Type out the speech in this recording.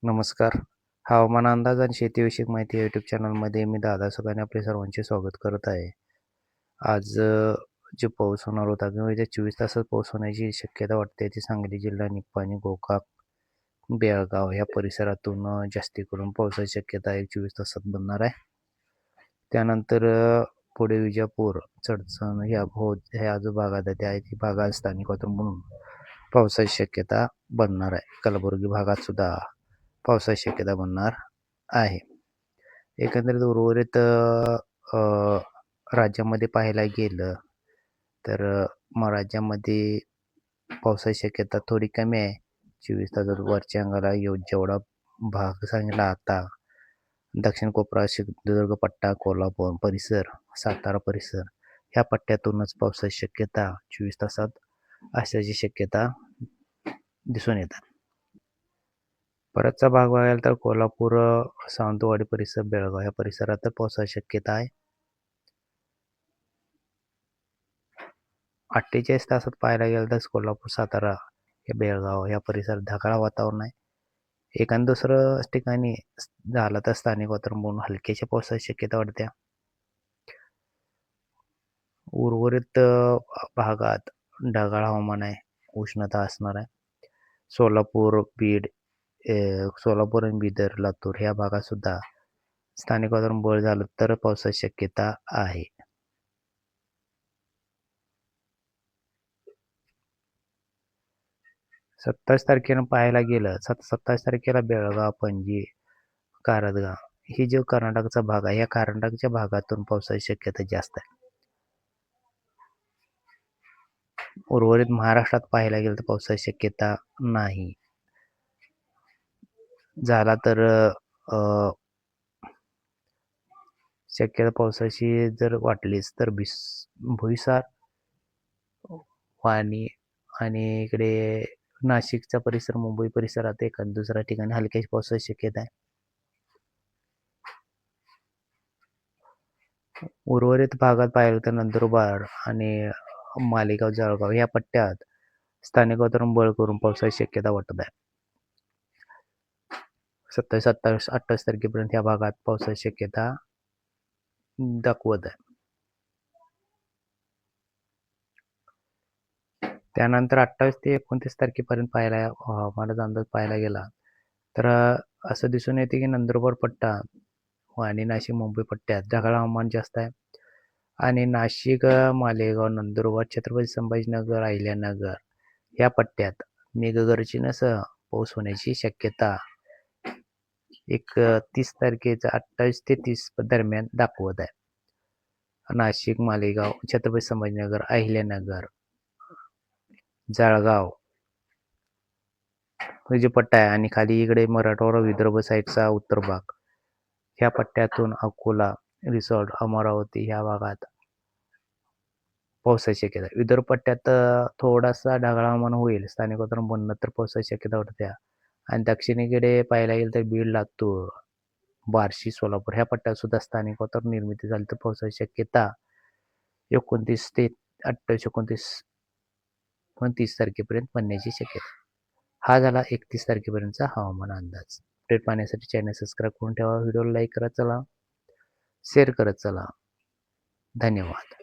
नमस्कार. हवामान अंदाज आणि शेतीविषयक माहिती या यूट्यूब चॅनलमध्ये मी दादा सगळ्यांनी आपले सर्वांचे स्वागत करत आहे. आज जे पाऊस होणार होता किंवा येत्या 24 तासात पाऊस होण्याची शक्यता वाटते ती सांगली जिल्हा, निपाणी, गोकाक, बेळगाव या परिसरातून जास्ती करून पावसाची शक्यता 24 तासात बनणार आहे. त्यानंतर पुढे विजापूर, चडचण ह्या जो भागात आहे त्या भागात स्थानिक वातावरण म्हणून पावसाची शक्यता बनणार आहे. कलबुर्गी भागात सुद्धा पावसाची शक्यता बनणार आहे. एकंदरीत उर्वरित अ, राज्यामध्ये पाहायला गेलं तर मग राज्यामध्ये पावसाची शक्यता थोडी कमी आहे. 24 तासात वरच्या अंगाला जेवढा भाग सांगितला आता दक्षिण कोपरा, सिंधुदुर्ग पट्टा, कोल्हापूर परिसर, सातारा परिसर ह्या पट्ट्यातूनच पावसाची शक्यता 24 तासात असण्याची शक्यता दिसून येतात. परतचा भाग बघायला तर कोल्हापूर, सावंतवाडी परिसर, बेळगाव या परिसरात तर पावसाची शक्यता आहे. 48 तासात पाहायला गेलं तर कोल्हापूर, सातारा, बेळगाव या परिसरात ढगाळ वातावरण आहे. एखादं दुसरं ठिकाणी झालं तर स्थानिक वातावरण म्हणून हलक्याच्या पावसाची शक्यता वाटते. उर्वरित भागात ढगाळ हवामान आहे, उष्णता असणार आहे. सोलापूर, बीड, सोलापूर आणि बिदर, लातूर ह्या भागात सुद्धा स्थानिक वातावरण बळ झालं तर पावसाची शक्यता आहे. 27 तारखेला पाहायला गेलं 27 तारखेला बेळगाव, पणजी, कारंजा ही जो कर्नाटकचा भाग आहे या कर्नाटकच्या भागातून पावसाची शक्यता जास्त आहे. उर्वरित महाराष्ट्रात पाहायला गेलं तर पावसाची शक्यता नाही. झाला तर शक्यता पावसाची जर वाटलीच तर भुईसार, वाणी आणि इकडे नाशिकचा परिसर, मुंबई परिसरात एखाद्या दुसऱ्या ठिकाणी हलक्याची पावसाची शक्यता आहे. उर्वरित भागात पाहिलं तर नंदुरबार आणि मालेगाव, जळगाव या पट्ट्यात स्थानिक वातावरण बळ करून पावसाची शक्यता वाटत आहे. 27, 28, 28 तारखेपर्यंत या भागात पावसाची शक्यता दाखवत आहे. त्यानंतर 28 ते 29 तारखेपर्यंत हवामानाचा अंदाज पाहायला गेला तर असं दिसून येते की नंदुरबार पट्टा आणि नाशिक, मुंबई पट्ट्यात ढगाळ हवामान जास्त आहे. आणि नाशिक, मालेगाव, नंदुरबार, छत्रपती संभाजीनगर, अहिल्यानगर या पट्ट्यात मेघगर्जनेसह पाऊस होण्याची शक्यता 30 तारखेचा 28 ते 30 दरम्यान दाखवत आहे. नाशिक, मालेगाव, छत्रपती संभाजीनगर, अहिल्यानगर, जळगाव हे जे पट्टा आहे आणि खाली इकडे मराठवाडा, विदर्भ साईडचा उत्तर भाग ह्या पट्ट्यातून अकोला, रिसॉर्ट, अमरावती ह्या भागात पावसाची शक्यता आहे. विदर्भ पट्ट्यात थोडासा ढगाळ हवामान होईल, स्थानिक वातावरण बनलं तर पावसाची शक्यता वाटते. आणि दक्षिणेकडे पाहायला गेलं तर बीड, लातूर, बार्शी, सोलापूर ह्या पट्ट्यात सुद्धा स्थानिक वातावरण निर्मिती झाली तर पावसाची शक्यता 29 ते 28, 29 तारखेपर्यंत बनण्याची शक्यता. हा झाला 31 तारखेपर्यंतचा हवामान अंदाज. अपडेट पाहण्यासाठी चॅनल सबस्क्राईब करून ठेवा. व्हिडिओला लाईक करत चला, शेअर करत चला. धन्यवाद.